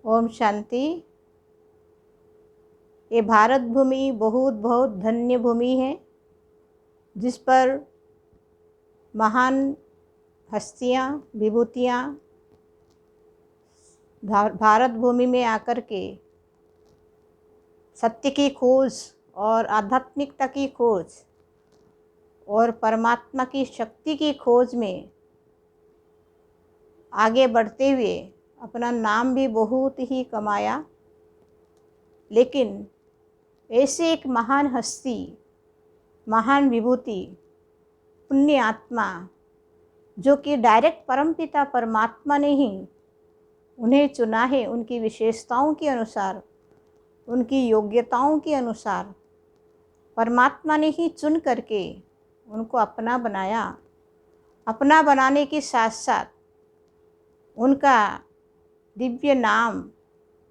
ओम शांति। ये भारत भूमि बहुत बहुत धन्य भूमि है, जिस पर महान हस्तियाँ, विभूतियाँ भारत भूमि में आकर के सत्य की खोज और आध्यात्मिकता की खोज और परमात्मा की शक्ति की खोज में आगे बढ़ते हुए अपना नाम भी बहुत ही कमाया। लेकिन ऐसे एक महान हस्ती, महान विभूति, पुण्य आत्मा, जो कि डायरेक्ट परमपिता परमात्मा ने ही उन्हें चुना है, उनकी विशेषताओं के अनुसार, उनकी योग्यताओं के अनुसार परमात्मा ने ही चुन करके उनको अपना बनाया। अपना बनाने के साथ साथ उनका दिव्य नाम,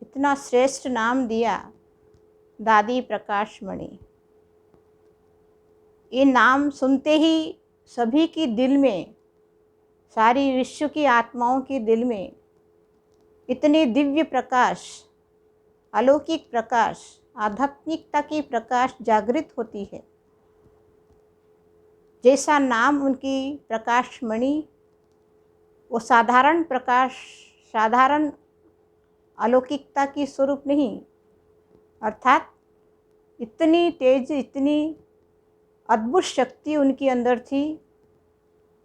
इतना श्रेष्ठ नाम दिया, दादी प्रकाश मणि। ये नाम सुनते ही सभी के दिल में, सारी विश्व की आत्माओं के दिल में इतने दिव्य प्रकाश, अलौकिक प्रकाश, आध्यात्मिकता की प्रकाश जागृत होती है। जैसा नाम उनकी प्रकाश मणि, वो साधारण प्रकाश, साधारण अलौकिकता की स्वरूप नहीं, अर्थात इतनी तेज, इतनी अद्भुत शक्ति उनके अंदर थी,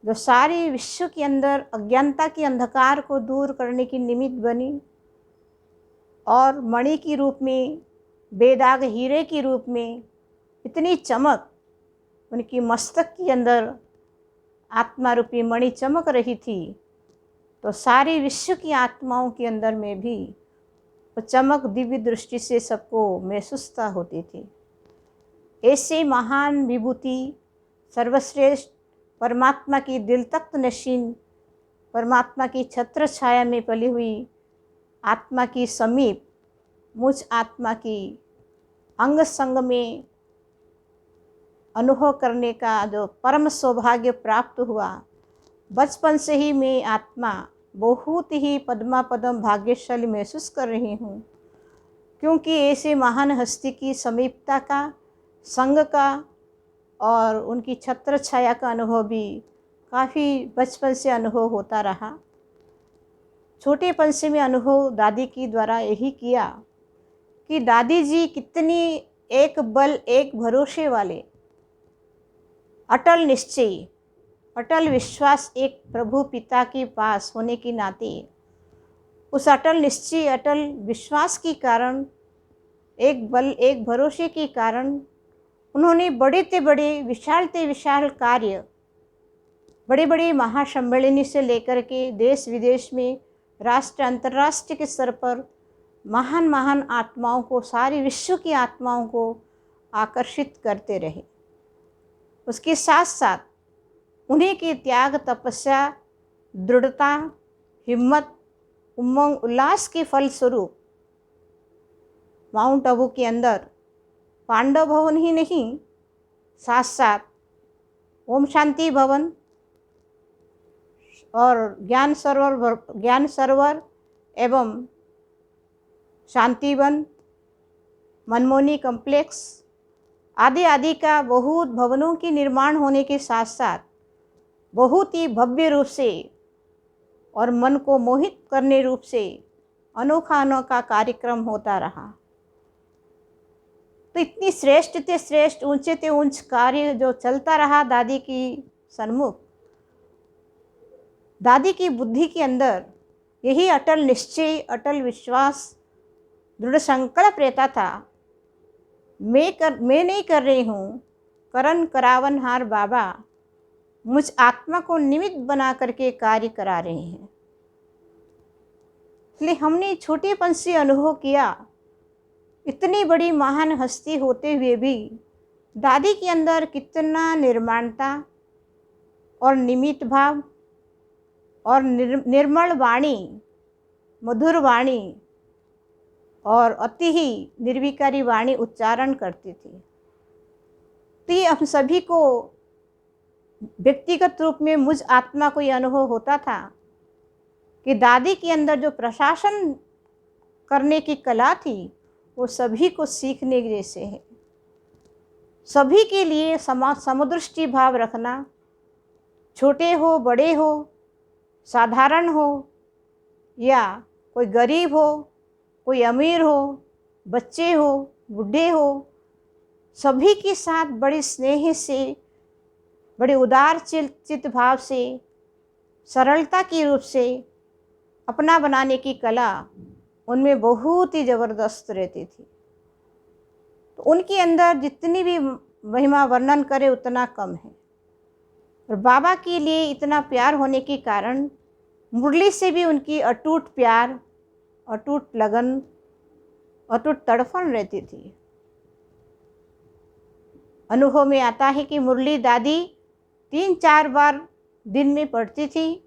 जो सारी विश्व के अंदर अज्ञानता के अंधकार को दूर करने की निमित्त बनी और मणि के रूप में, बेदाग हीरे के रूप में इतनी चमक उनकी मस्तक के अंदर आत्मा रूपी मणि चमक रही थी, तो सारी विश्व की आत्माओं के अंदर में भी वो चमक दिव्य दृष्टि से सबको महसूसता होती थी। ऐसे महान विभूति, सर्वश्रेष्ठ परमात्मा की दिल तख्त नशीन, परमात्मा की छत्र छाया में पली हुई आत्मा की समीप, मुझ आत्मा की अंग संग में अनुभव करने का जो परम सौभाग्य प्राप्त हुआ, बचपन से ही मैं आत्मा बहुत ही पद्मा पदम भाग्यशाली महसूस कर रही हूँ, क्योंकि ऐसे महान हस्ती की समीपता का, संग का और उनकी छत्र छाया का अनुभव भी काफ़ी बचपन से अनुभव होता रहा। छोटेपन से मैं अनुभव दादी की द्वारा यही किया कि दादी जी कितनी एक बल, एक भरोसे वाले, अटल निश्चय, अटल विश्वास एक प्रभु पिता के पास होने के नाते, उस अटल निश्चय, अटल विश्वास के कारण, एक बल, एक भरोसे के कारण उन्होंने बड़े से बड़े, विशाल कार्य, बड़े बड़े महासम्मेलनी से लेकर के देश विदेश में, राष्ट्र अंतर्राष्ट्रीय के स्तर पर महान महान आत्माओं को, सारी विश्व की आत्माओं को आकर्षित करते रहे। उसके साथ साथ उन्हीं के त्याग, तपस्या, दृढ़ता, हिम्मत, उमंग, उल्लास के फलस्वरूप माउंट आबू के अंदर पांडव भवन ही नहीं, साथ साथ ओम शांति भवन और ज्ञान सरोवर एवं शांतिवन, मनमोहनी कॉम्प्लेक्स आदि आदि का बहुत भवनों की निर्माण होने के साथ साथ बहुत ही भव्य रूप से और मन को मोहित करने रूप से अनोखा अनोखा कार्यक्रम होता रहा। तो इतनी श्रेष्ठ ते श्रेष्ठ, ऊंचे ते ऊंच कार्य जो चलता रहा दादी की सन्मुख, दादी की बुद्धि के अंदर यही अटल निश्चय, अटल विश्वास, दृढ़ संकल्प रहता था, मैं नहीं कर रही हूँ, करन करावनहार बाबा मुझ आत्मा को निमित्त बना करके कार्य करा रहे हैं। इसलिए हमने छोटेपन से अनुभव किया, इतनी बड़ी महान हस्ती होते हुए भी दादी के अंदर कितना निर्माणता और निमित्त भाव और निर्मल वाणी, मधुर वाणी और अति ही निर्विकारी वाणी उच्चारण करती थी। तो ये हम सभी को व्यक्तिगत रूप में, मुझ आत्मा को ये अनुभव होता था कि दादी के अंदर जो प्रशासन करने की कला थी वो सभी को सीखने जैसे है। सभी के लिए समदृष्टि भाव रखना, छोटे हो बड़े हो, साधारण हो या कोई गरीब हो, कोई अमीर हो, बच्चे हो, बूढ़े हो, सभी के साथ बड़े स्नेह से, बड़े उदार चित्त भाव से, सरलता के रूप से अपना बनाने की कला उनमें बहुत ही ज़बरदस्त रहती थी। तो उनके अंदर जितनी भी महिमा वर्णन करे उतना कम है। और बाबा के लिए इतना प्यार होने के कारण मुरली से भी उनकी अटूट प्यार, अटूट लगन, अटूट तड़फन रहती थी। अनुभव में आता है कि मुरली दादी 3-4 बार दिन में पढ़ती थी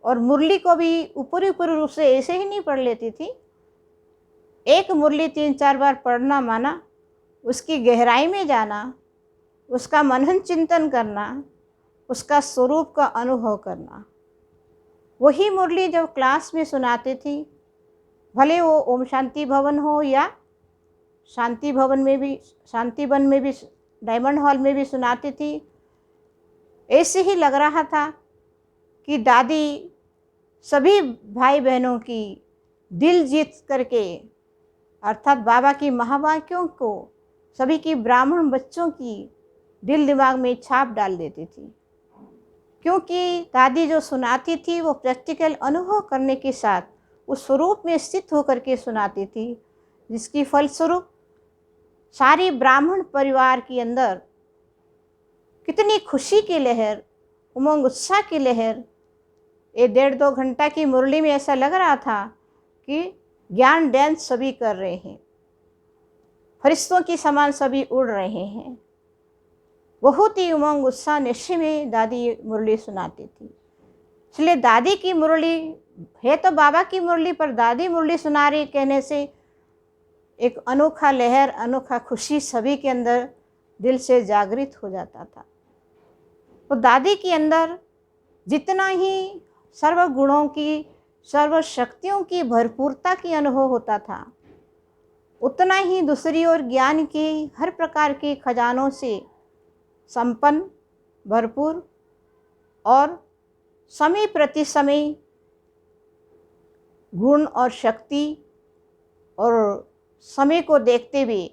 और मुरली को भी ऊपरी रूप से ऐसे ही नहीं पढ़ लेती थी। एक मुरली 3-4 बार पढ़ना माना उसकी गहराई में जाना, उसका मनन चिंतन करना, उसका स्वरूप का अनुभव करना। वही मुरली जब क्लास में सुनाती थी, भले वो ओम शांति भवन हो या शांति वन में भी, डायमंड हॉल में भी सुनाती थी, ऐसे ही लग रहा था कि दादी सभी भाई बहनों की दिल जीत करके, अर्थात बाबा की महावाक्यों को सभी की ब्राह्मण बच्चों की दिल दिमाग में छाप डाल देती थी। क्योंकि दादी जो सुनाती थी वो प्रैक्टिकल अनुभव करने के साथ उस स्वरूप में स्थित होकर के सुनाती थी, जिसकी फलस्वरूप सारी ब्राह्मण परिवार के अंदर कितनी खुशी की लहर, उमंग उत्साह की लहर। ये 1.5-2 घंटा की मुरली में ऐसा लग रहा था कि ज्ञान डांस सभी कर रहे हैं, फरिश्तों की समान सभी उड़ रहे हैं। बहुत ही उमंग उत्साह नशे में दादी मुरली सुनाती थी। इसलिए दादी की मुरली है तो बाबा की मुरली, पर दादी मुरली सुना रही कहने से एक अनोखा लहर, अनोखा खुशी सभी के अंदर दिल से जागृत हो जाता था। तो दादी के अंदर जितना ही सर्व गुणों की, सर्व शक्तियों की भरपूरता की अनुभव होता था, उतना ही दूसरी ओर ज्ञान के हर प्रकार के खजानों से संपन्न, भरपूर और समय प्रति समय गुण और शक्ति और समय को देखते हुए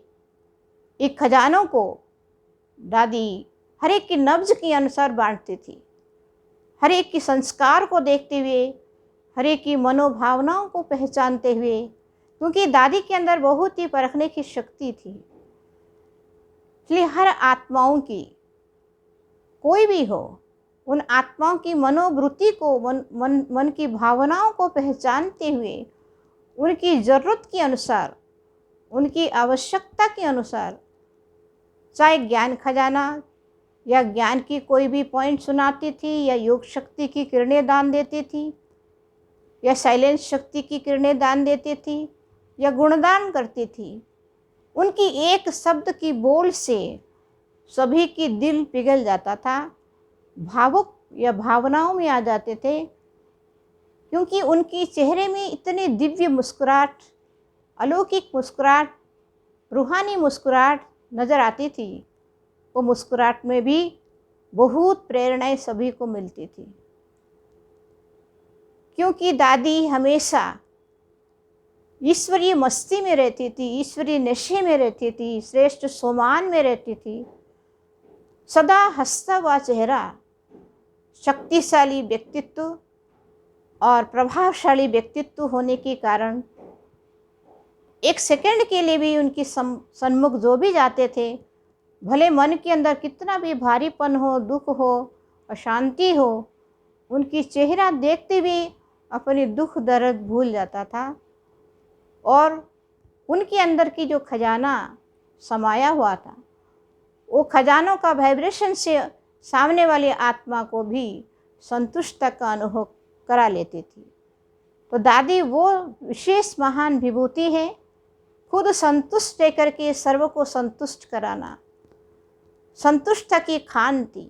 एक खजानों को दादी हर एक की नब्ज के अनुसार बांटती थी। हर एक की संस्कार को देखते हुए, हर एक की मनोभावनाओं को पहचानते हुए, क्योंकि दादी के अंदर बहुत ही परखने की शक्ति थी। इसलिए हर आत्माओं की, कोई भी हो, उन आत्माओं की मनोवृत्ति को, मन की भावनाओं को पहचानते हुए उनकी ज़रूरत के अनुसार, उनकी आवश्यकता के अनुसार, चाहे ज्ञान खजाना या ज्ञान की कोई भी पॉइंट सुनाती थी, या योग शक्ति की किरणें दान देती थी, या साइलेंस शक्ति की किरणें दान देती थी, या गुणदान करती थी। उनकी एक शब्द की बोल से सभी की दिल पिघल जाता था, भावुक या भावनाओं में आ जाते थे, क्योंकि उनके चेहरे में इतनी दिव्य मुस्कुराहट, अलौकिक मुस्कुराहट, रूहानी मुस्कुराहट नज़र आती थी। वो मुस्कुराहट में भी बहुत प्रेरणाएं सभी को मिलती थी, क्योंकि दादी हमेशा ईश्वरीय मस्ती में रहती थी, ईश्वरीय नशे में रहती थी, श्रेष्ठ सोमान में रहती थी। सदा हंसता हुआ चेहरा, शक्तिशाली व्यक्तित्व और प्रभावशाली व्यक्तित्व होने के कारण एक सेकंड के लिए भी उनकी सन्मुख जो भी जाते थे, भले मन के अंदर कितना भी भारीपन हो, दुख हो, अशांति हो, उनकी चेहरा देखते भी अपनी दुख दर्द भूल जाता था। और उनके अंदर की जो खजाना समाया हुआ था, वो खजानों का वाइब्रेशन से सामने वाली आत्मा को भी संतुष्टता का अनुभव करा लेती थी। तो दादी वो विशेष महान विभूति है, खुद संतुष्ट रह करके सर्व को संतुष्ट कराना, संतुष्टता की खान थी,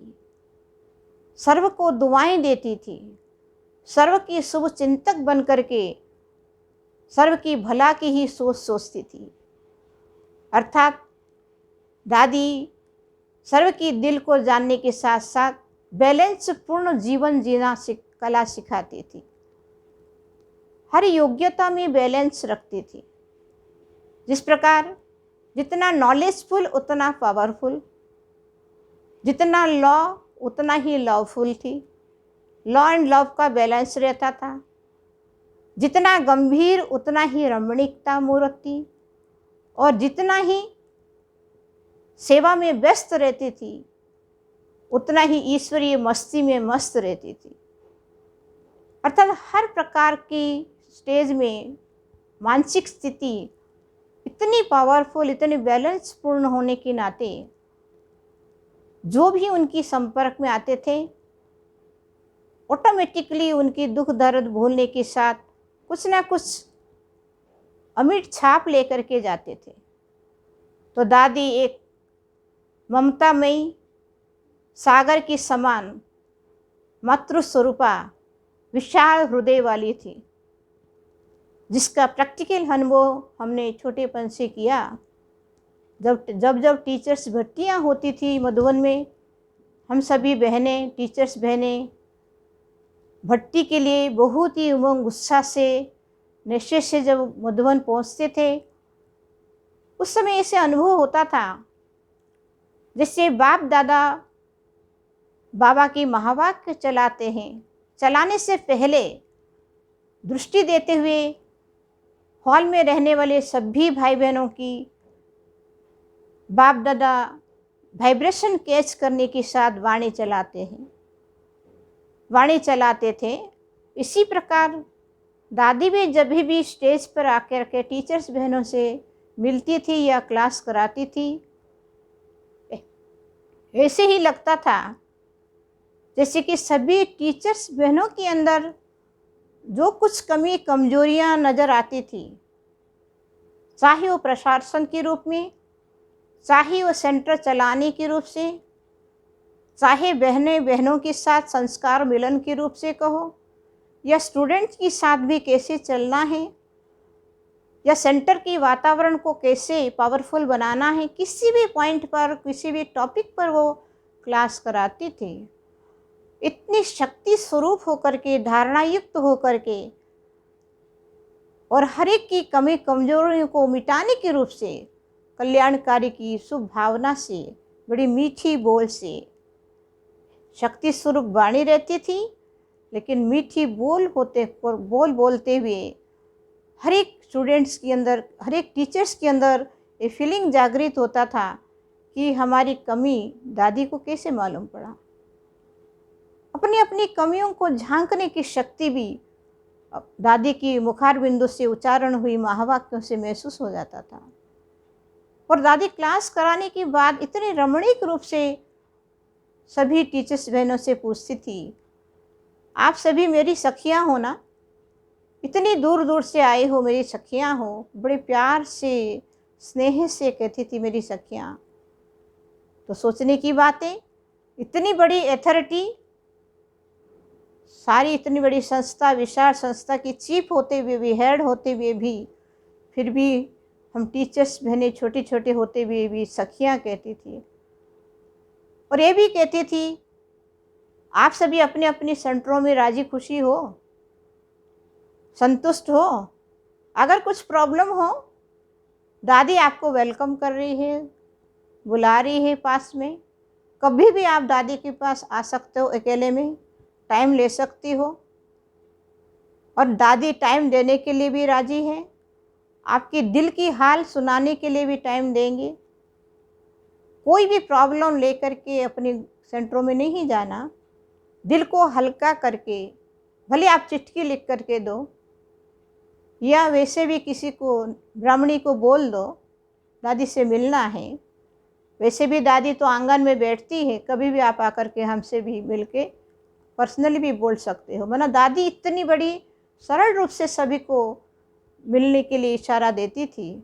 सर्व को दुआएं देती थी, सर्व की शुभ चिंतक बन करके सर्व की भला की ही सोच सोचती थी। अर्थात दादी सर्व की दिल को जानने के साथ साथ बैलेंस पूर्ण जीवन जीना कला सिखाती थी। हर योग्यता में बैलेंस रखती थी। जिस प्रकार जितना नॉलेजफुल उतना पावरफुल, जितना लॉ उतना ही लवफुल थी। लॉ एंड लव का बैलेंस रहता था। जितना गंभीर उतना ही रमणीकता मूर्ति, और जितना ही सेवा में व्यस्त रहती थी उतना ही ईश्वरीय मस्ती में मस्त रहती थी। अर्थात हर प्रकार की स्टेज में मानसिक स्थिति इतनी पावरफुल, इतनी बैलेंस पूर्ण होने के नाते जो भी उनकी संपर्क में आते थे ऑटोमेटिकली उनकी दुख दर्द भूलने के साथ कुछ ना कुछ अमिट छाप लेकर के जाते थे। तो दादी एक ममतामयी सागर की समान मातृ स्वरूपा विशाल हृदय वाली थी, जिसका प्रैक्टिकल अनुभव हमने छोटेपन से किया। जब टीचर्स भर्तियाँ होती थी मधुबन में, हम सभी बहनें, टीचर्स बहनें भर्ती के लिए बहुत ही उमंग उत्साह से निश्चय से जब मधुबन पहुँचते थे, उस समय ऐसे अनुभव होता था जैसे बाप दादा बाबा की महावाक्य चलाते हैं। चलाने से पहले दृष्टि देते हुए हॉल में रहने वाले सभी भाई बहनों की बाप दादा वाइब्रेशन कैच करने के साथ वाणी चलाते हैं, वाणी चलाते थे। इसी प्रकार दादी भी जब भी स्टेज पर आकर के टीचर्स बहनों से मिलती थी या क्लास कराती थी, ऐसे ही लगता था जैसे कि सभी टीचर्स बहनों के अंदर जो कुछ कमी कमजोरियां नज़र आती थी, चाहे वो प्रशासन के रूप में, चाहे वो सेंटर चलाने के रूप से, चाहे बहनों के साथ संस्कार मिलन के रूप से कहो, या स्टूडेंट्स के साथ भी कैसे चलना है, या सेंटर के वातावरण को कैसे पावरफुल बनाना है, किसी भी पॉइंट पर, किसी भी टॉपिक पर वो क्लास कराती थी। इतनी शक्ति स्वरूप होकर के, धारणा युक्त होकर के, और हर एक की कमी कमजोरियों को मिटाने के रूप से, कल्याणकारी की शुभ भावना से, बड़ी मीठी बोल से शक्ति स्वरूप वाणी रहती थी। लेकिन मीठी बोल बोलते हुए हर एक स्टूडेंट्स के अंदर, हर एक टीचर्स के अंदर ये फीलिंग जागृत होता था कि हमारी कमी दादी को कैसे मालूम पड़ा। अपनी अपनी कमियों को झांकने की शक्ति भी दादी की मुखार बिंदु से उच्चारण हुई महावाक्यों से महसूस हो जाता था। और दादी क्लास कराने के बाद इतने रमणीक रूप से सभी टीचर्स बहनों से पूछती थी, आप सभी मेरी सखियां हो ना, इतनी दूर दूर से आए हो, मेरी सखियां हो। बड़े प्यार से, स्नेह से कहती थी मेरी सखियां। तो सोचने की बातें, इतनी बड़ी अथॉरिटी, सारी इतनी बड़ी संस्था, विशाल संस्था की चीफ होते हुए भी, हेड होते हुए भी, फिर भी हम टीचर्स बहनें छोटे छोटे होते हुए भी सखियां कहती थी। और ये भी कहती थी आप सभी अपने अपने सेंटरों में राजी खुशी हो, संतुष्ट हो। अगर कुछ प्रॉब्लम हो, दादी आपको वेलकम कर रही है, बुला रही है पास में। कभी भी आप दादी के पास आ सकते हो, अकेले में टाइम ले सकती हो, और दादी टाइम देने के लिए भी राजी है। आपकी दिल की हाल सुनाने के लिए भी टाइम देंगे। कोई भी प्रॉब्लम लेकर के अपने सेंटरों में नहीं जाना, दिल को हल्का करके, भले आप चिट्ठी लिख करके दो, या वैसे भी किसी को, ब्राह्मणी को बोल दो दादी से मिलना है। वैसे भी दादी तो आंगन में बैठती है, कभी भी आप आकर के हमसे भी मिल के पर्सनली भी बोल सकते हो। माना दादी इतनी बड़ी सरल रूप से सभी को मिलने के लिए इशारा देती थी।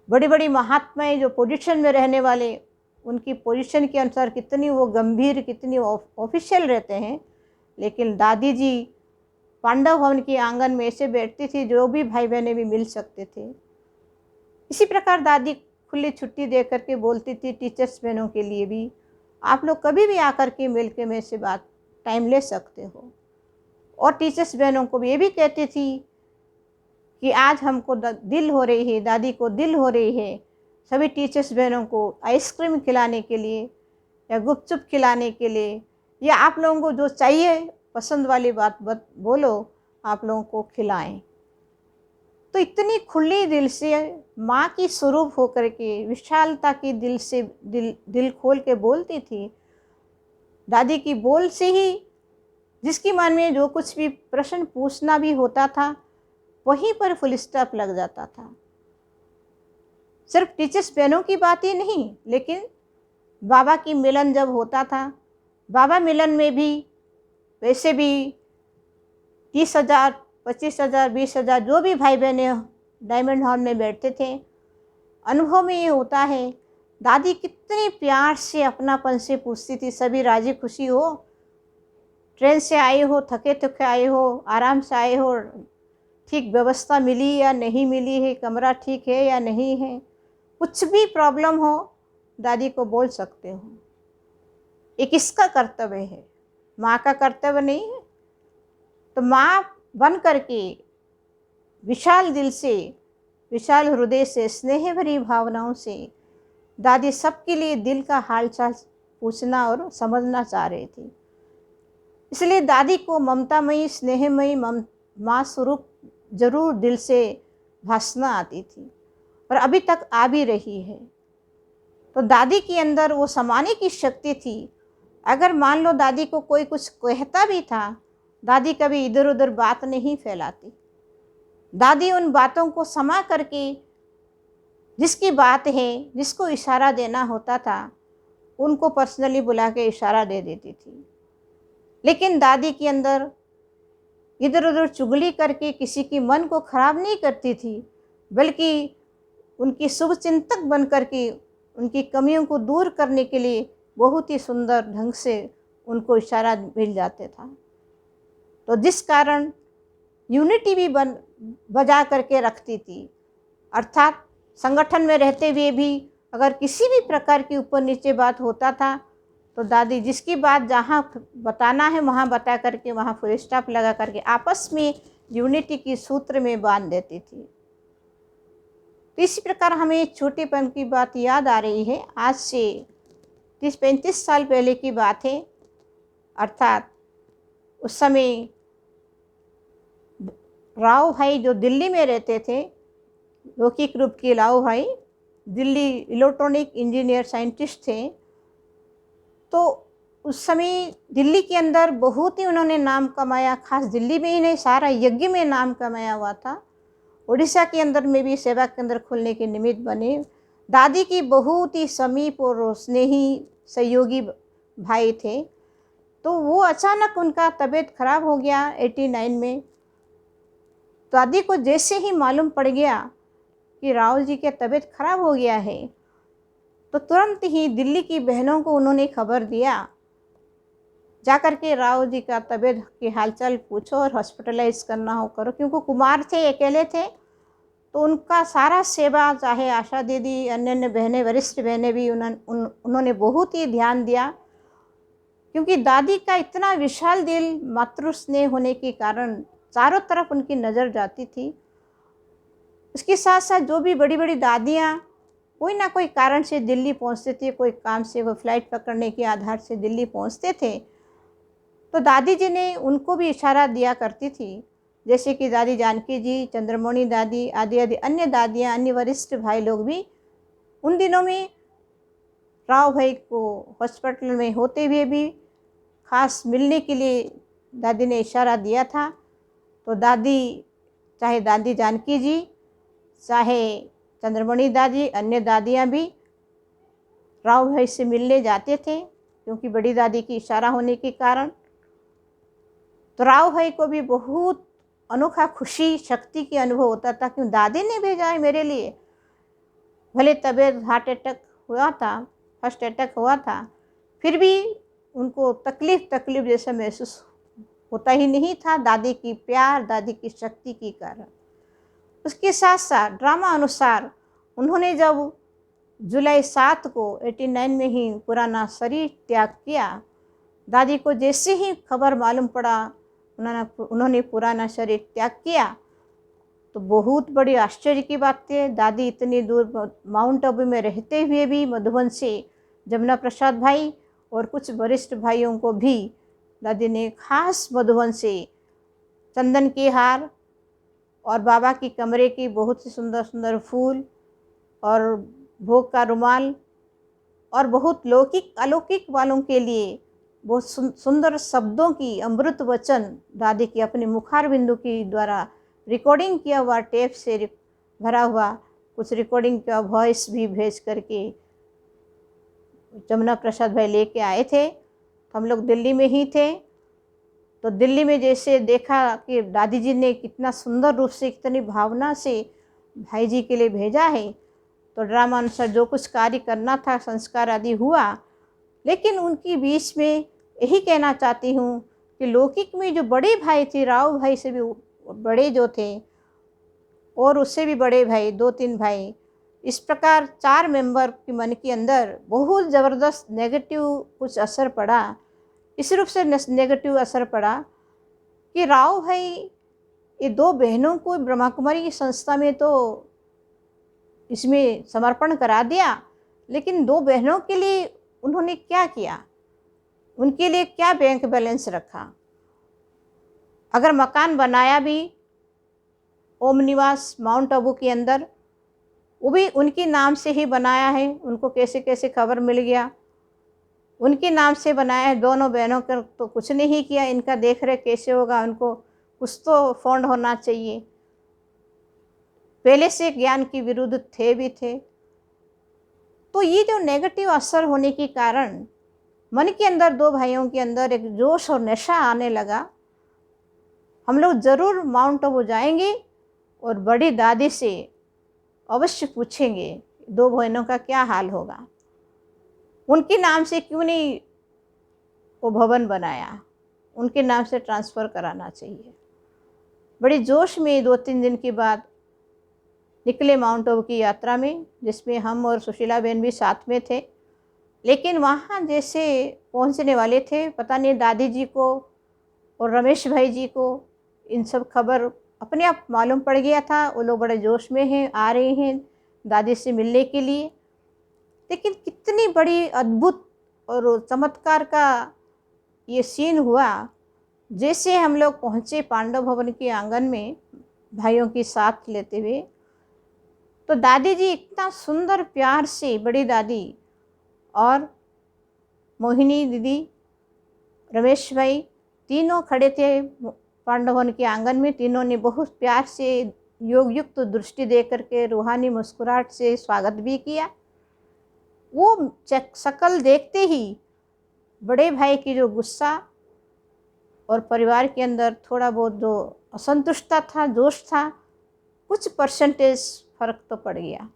बड़ी बड़ी महात्माएं जो पोजीशन में रहने वाले, उनकी पोजीशन के अनुसार कितनी वो गंभीर, कितनी ऑफिशियल रहते हैं, लेकिन दादी जी पांडव भवन के आंगन में ऐसे बैठती थी, जो भी भाई बहनें भी मिल सकते थे। इसी प्रकार दादी खुली छुट्टी दे करके बोलती थी टीचर्स बहनों के लिए भी, आप लोग कभी भी आकर के मिल के मेरे से बात टाइम ले सकते हो। और टीचर्स बहनों को भी ये भी कहती थी कि आज हमको दिल हो रही है, दादी को दिल हो रही है सभी टीचर्स बहनों को आइसक्रीम खिलाने के लिए या गुपचुप खिलाने के लिए, या आप लोगों को जो चाहिए पसंद वाली बात बोलो, आप लोगों को खिलाएं। तो इतनी खुली दिल से माँ की स्वरूप होकर के विशालता की दिल से दिल खोल के बोलती थी। दादी की बोल से ही जिसकी मन में जो कुछ भी प्रश्न पूछना भी होता था वहीं पर फुल स्टॉप लग जाता था। सिर्फ टीचर्स बहनों की बात ही नहीं, लेकिन बाबा की मिलन जब होता था, बाबा मिलन में भी वैसे भी 30,000, 25,000, 20,000 जो भी भाई बहने डायमंड हॉल में बैठते थे, अनुभव में ये होता है दादी कितने प्यार से अपनापन से पूछती थी, सभी राजी खुशी हो, ट्रेन से आए हो, थके थके आए हो, आराम से आए हो, ठीक व्यवस्था मिली या नहीं मिली है, कमरा ठीक है या नहीं है, कुछ भी प्रॉब्लम हो दादी को बोल सकते हो। ये किसका कर्तव्य है? माँ का कर्तव्य नहीं है? तो माँ बन करके विशाल दिल से, विशाल हृदय से, स्नेह भरी भावनाओं से दादी सबके लिए दिल का हालचाल पूछना और समझना चाह रही थी। इसलिए दादी को ममतामयी, स्नेहमयी माँ स्वरूप जरूर दिल से भासना आती थी और अभी तक आ भी रही है। तो दादी के अंदर वो समाने की शक्ति थी। अगर मान लो दादी को कोई कुछ कहता भी था, दादी कभी इधर उधर बात नहीं फैलाती। दादी उन बातों को समा करके जिसकी बात है, जिसको इशारा देना होता था, उनको पर्सनली बुला के इशारा दे देती थी। लेकिन दादी के अंदर इधर उधर चुगली करके किसी की मन को खराब नहीं करती थी, बल्कि उनकी शुभ चिंतक बन करके उनकी कमियों को दूर करने के लिए बहुत ही सुंदर ढंग से उनको इशारा मिल जाते था। तो जिस कारण यूनिटी भी बजा करके रखती थी, अर्थात संगठन में रहते हुए भी अगर किसी भी प्रकार की ऊपर नीचे बात होता था तो दादी जिसकी बात जहाँ बताना है वहाँ बता करके वहाँ फुल स्टॉप लगा करके आपस में यूनिटी की सूत्र में बांध देती थी। तो इसी प्रकार हमें छोटेपन की बात याद आ रही है। आज से 30-35 साल पहले की बात है, अर्थात उस समय राव भाई जो दिल्ली में रहते थे, लौकिक रूप के राव भाई दिल्ली इलेक्ट्रॉनिक इंजीनियर साइंटिस्ट थे। तो उस समय दिल्ली के अंदर बहुत ही उन्होंने नाम कमाया, खास दिल्ली में ही नहीं सारा यज्ञ में नाम कमाया हुआ था। उड़ीसा के अंदर में भी सेवा केंद्र खोलने के निमित्त बने। दादी की बहुत ही समीप और स्नेही सहयोगी भाई थे। तो वो अचानक उनका तबीयत खराब हो गया 89 में। दादी को जैसे ही मालूम पड़ गया कि राव जी की तबीयत खराब हो गया है, तो तुरंत ही दिल्ली की बहनों को उन्होंने खबर दिया, जाकर के राव जी का तबीयत की हालचाल पूछो और हॉस्पिटलाइज करना हो करो, क्योंकि कुमार थे, अकेले थे। तो उनका सारा सेवा, चाहे आशा दीदी, अन्य अन्य बहनें, वरिष्ठ बहनें भी उन्होंने बहुत ही ध्यान दिया, क्योंकि दादी का इतना विशाल दिल, मातृ स्नेह होने के कारण चारों तरफ उनकी नज़र जाती थी। इसके साथ साथ जो भी बड़ी बड़ी दादियाँ कोई ना कोई कारण से दिल्ली पहुंचते थे, कोई काम से, वो फ्लाइट पकड़ने के आधार से दिल्ली पहुंचते थे, तो दादी जी ने उनको भी इशारा दिया करती थी, जैसे कि दादी जानकी जी, चंद्रमणि दादी आदि आदि अन्य दादियाँ, अन्य वरिष्ठ भाई लोग भी उन दिनों में राव भाई को हॉस्पिटल में होते हुए भी खास मिलने के लिए दादी ने इशारा दिया था। तो दादी, चाहे दादी जानकी जी, चाहे चंद्रमणि दादी, अन्य दादियाँ भी राव भाई से मिलने जाते थे, क्योंकि बड़ी दादी की इशारा होने के कारण। तो राव भाई को भी बहुत अनोखा खुशी, शक्ति की अनुभव होता था, क्यों दादी ने भेजा है मेरे लिए। भले तबीयत हार्ट अटैक हुआ था, फर्स्ट अटैक हुआ था, फिर भी उनको तकलीफ़ जैसा महसूस होता ही नहीं था दादी की प्यार, दादी की शक्ति के कारण। उसके साथ साथ ड्रामा अनुसार उन्होंने जब जुलाई 7 को 89 में ही पुराना शरीर त्याग किया, दादी को जैसे ही खबर मालूम पड़ा उन्होंने पुराना शरीर त्याग किया, तो बहुत बड़ी आश्चर्य की बात है। दादी इतनी दूर माउंट आबू में रहते हुए भी मधुबन से जमुना प्रसाद भाई और कुछ वरिष्ठ भाइयों को भी दादी ने खास मधुबन से चंदन के हार और बाबा की कमरे की बहुत ही सुंदर सुंदर फूल और भोग का रुमाल और बहुत लौकिक अलौकिक वालों के लिए बहुत सुंदर शब्दों की अमृत वचन दादी की अपने मुखार बिंदु की द्वारा रिकॉर्डिंग किया हुआ टेप से भरा हुआ कुछ रिकॉर्डिंग का वॉइस भी भेज करके जमुना प्रसाद भाई लेके आए थे। तो हम लोग दिल्ली में ही थे, तो दिल्ली में जैसे देखा कि दादी जी ने कितना सुंदर रूप से कितनी भावना से भाई जी के लिए भेजा है, तो ड्रामा अनुसार जो कुछ कार्य करना था संस्कार आदि हुआ। लेकिन उनकी बीच में यही कहना चाहती हूँ कि लौकिक में जो बड़े भाई थे, राव भाई से भी बड़े जो थे और उससे भी बड़े भाई 2-3 भाई, इस प्रकार 4 मेंबर के मन के अंदर बहुत ज़बरदस्त नेगेटिव कुछ असर पड़ा। इस रूप से नेगेटिव असर पड़ा कि राव भाई ये 2 बहनों को ब्रह्मा कुमारी की संस्था में तो इसमें समर्पण करा दिया, लेकिन 2 बहनों के लिए उन्होंने क्या किया, उनके लिए क्या बैंक बैलेंस रखा। अगर मकान बनाया भी ओम निवास माउंट आबू के अंदर, वो भी उनके नाम से ही बनाया है। उनको कैसे कैसे खबर मिल गया, उनके नाम से बनाया है। दोनों बहनों का तो कुछ नहीं किया, इनका देख रेख कैसे होगा, उनको कुछ तो फंड होना चाहिए। पहले से ज्ञान के विरुद्ध थे भी थे। तो ये जो नेगेटिव असर होने के कारण मन के अंदर 2 भाइयों के अंदर एक जोश और नशा आने लगा। हम लोग ज़रूर माउंट आबू जाएंगे और बड़ी दादी से अवश्य पूछेंगे 2 बहनों का क्या हाल होगा, उनके नाम से क्यों नहीं वो भवन बनाया, उनके नाम से ट्रांसफ़र कराना चाहिए। बड़े जोश में 2-3 दिन के बाद निकले माउंट आबू की यात्रा में, जिसमें हम और सुशीला बहन भी साथ में थे। लेकिन वहाँ जैसे पहुँचने वाले थे, पता नहीं दादी जी को और रमेश भाई जी को इन सब खबर अपने आप मालूम पड़ गया था। वो लोग बड़े जोश में हैं, आ रहे हैं दादी से मिलने के लिए। लेकिन कितनी बड़ी अद्भुत और चमत्कार का ये सीन हुआ। जैसे हम लोग पहुँचे पांडव भवन के आंगन में भाइयों की साथ लेते हुए, तो दादी जी इतना सुंदर प्यार से, बड़ी दादी और मोहिनी दीदी, रमेश भाई, तीनों खड़े थे पांडव भवन के आंगन में। तीनों ने बहुत प्यार से योग युक्त दृष्टि दे करके रूहानी मुस्कुराहट से स्वागत भी किया। वो शकल देखते ही बड़े भाई की जो गुस्सा और परिवार के अंदर थोड़ा बहुत जो असंतुष्टता था, जोश था, कुछ परसेंटेज फर्क तो पड़ गया।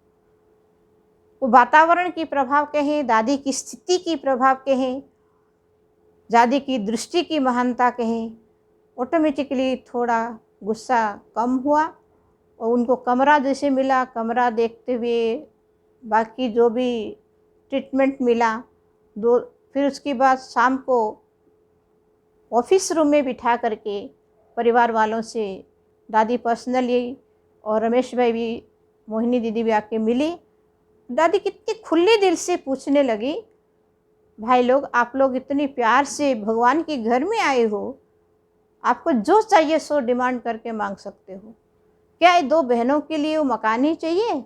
वो वातावरण की प्रभाव कहें, दादी की स्थिति की प्रभाव कहें, दादी की दृष्टि की महानता कहें, ऑटोमेटिकली थोड़ा गुस्सा कम हुआ। और उनको कमरा जैसे मिला, कमरा देखते हुए बाकी जो भी ट्रीटमेंट मिला, फिर उसके बाद शाम को ऑफिस रूम में बिठा करके परिवार वालों से दादी पर्सनली और रमेश भाई भी, मोहिनी दीदी भी आके मिली। दादी कितनी खुले दिल से पूछने लगी, भाई लोग, आप लोग इतनी प्यार से भगवान के घर में आए हो, आपको जो चाहिए सो डिमांड करके मांग सकते हो। क्या ये 2 बहनों के लिए वो मकान ही चाहिए?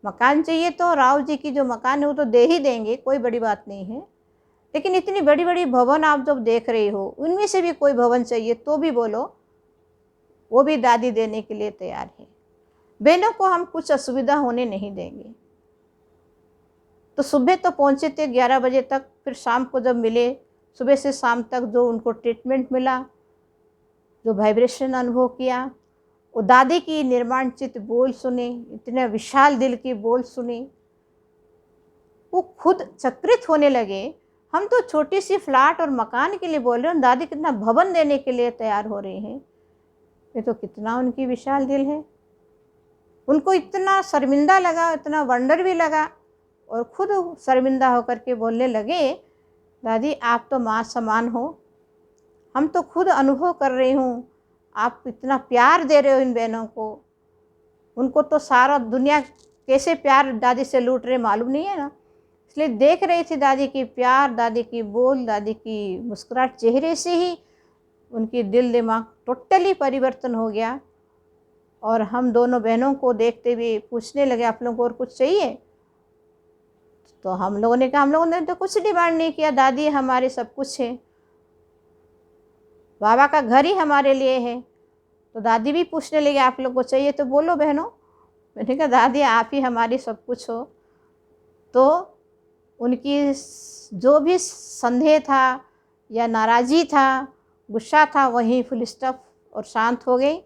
मकान चाहिए तो राव जी की जो मकान है वो तो दे ही देंगे, कोई बड़ी बात नहीं है। लेकिन इतनी बड़ी बड़ी भवन आप जब देख रहे हो, उनमें से भी कोई भवन चाहिए तो भी बोलो, वो भी दादी देने के लिए तैयार है। बहनों को हम कुछ असुविधा होने नहीं देंगे। तो सुबह तो पहुँचे थे 11 बजे तक, फिर शाम को जब मिले, सुबह से शाम तक जो उनको ट्रीटमेंट मिला, जो वाइब्रेशन अनुभव किया, वो दादी की निर्माण चित्त बोल सुने, इतने विशाल दिल के बोल सुने, वो खुद चक्रित होने लगे। हम तो छोटी सी फ्लैट और मकान के लिए बोल रहे हैं, दादी कितना भवन देने के लिए तैयार हो रही हैं। ये तो कितना उनकी विशाल दिल है। उनको इतना शर्मिंदा लगा, इतना वंडर भी लगा, और खुद शर्मिंदा होकर के बोलने लगे, दादी आप तो माँ समान हो, हम तो खुद अनुभव कर रही हूँ, आप इतना प्यार दे रहे हो इन बहनों को। उनको तो सारा दुनिया कैसे प्यार दादी से लूट रहे मालूम नहीं है ना। इसलिए देख रही थी दादी की प्यार, दादी की बोल, दादी की मुस्कुराहट, चेहरे से ही उनकी दिल दिमाग टोटली परिवर्तन हो गया। और हम दोनों बहनों को देखते हुए पूछने लगे, आप लोगों को और कुछ चाहिए? तो हम लोगों ने कहा, हम लोगों ने तो कुछ डिमांड नहीं किया, दादी हमारे सब कुछ है, बाबा का घर ही हमारे लिए है। तो दादी भी पूछने लगी, आप लोग को चाहिए तो बोलो बहनों। मैंने कहा, दादी आप ही हमारी सब कुछ हो। तो उनकी जो भी संदेह था या नाराज़गी था, गुस्सा था, वहीं फुल स्टॉप और शांत हो गई।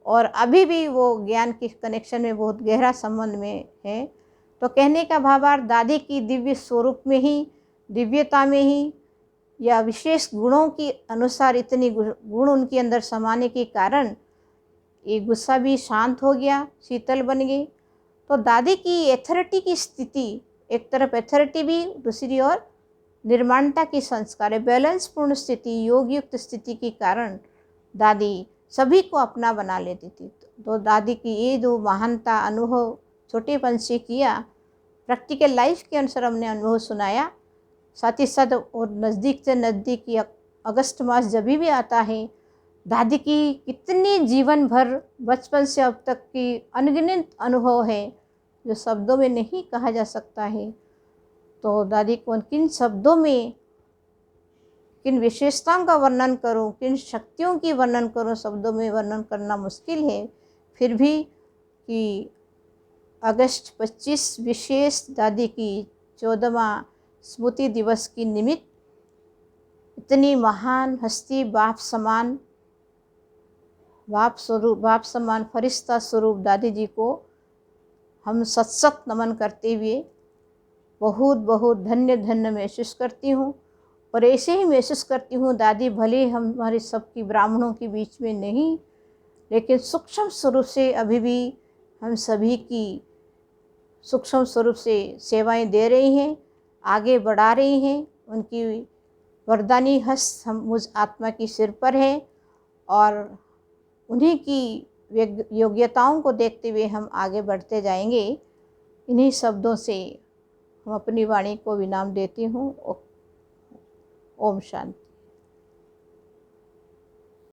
और अभी भी वो ज्ञान के कनेक्शन में बहुत गहरा संबंध में है। तो कहने का भावार्थ, दादी की दिव्य स्वरूप में ही, दिव्यता में ही, या विशेष गुणों के अनुसार इतनी गुण उनके अंदर समाने के कारण ये गुस्सा भी शांत हो गया, शीतल बन गई। तो दादी की एथॉरिटी की स्थिति, एक तरफ एथॉरिटी भी, दूसरी ओर निर्माणता की संस्कार है, बैलेंस पूर्ण स्थिति, योग युक्त स्थिति के कारण दादी सभी को अपना बना लेती थी। तो दादी की ये जो महानता अनुभव छोटेपन से किया, प्रैक्टिकल लाइफ के अनुसार हमने अनुभव सुनाया। साथ ही साथ और नज़दीक से नज़दीक अगस्त मास जब भी आता है, दादी की कितनी जीवन भर बचपन से अब तक की अनगिनत अनुभव है जो शब्दों में नहीं कहा जा सकता है। तो दादी को किन शब्दों में, किन विशेषताओं का वर्णन करूं, किन शक्तियों की वर्णन करूं, शब्दों में वर्णन करना मुश्किल है। फिर भी कि अगस्त 25 विशेष दादी की 14वां स्मृति दिवस की निमित्त इतनी महान हस्ती, बाप समान, बाप स्वरूप, बाप समान फरिश्ता स्वरूप दादी जी को हम सत नमन करते हुए बहुत बहुत धन्य धन्य महसूस करती हूँ। और ऐसे ही महसूस करती हूँ, दादी भले हमारे सबकी ब्राह्मणों के बीच में नहीं, लेकिन सूक्ष्म स्वरूप से अभी भी हम सभी की सूक्ष्म स्वरूप से सेवाएं दे रही हैं, आगे बढ़ा रही हैं। उनकी वरदानी हस्त हम मुझ आत्मा की सिर पर है, और उन्हीं की योग्यताओं को देखते हुए हम आगे बढ़ते जाएंगे। इन्हीं शब्दों से हम अपनी वाणी को विराम देती हूँ। ओम शांति।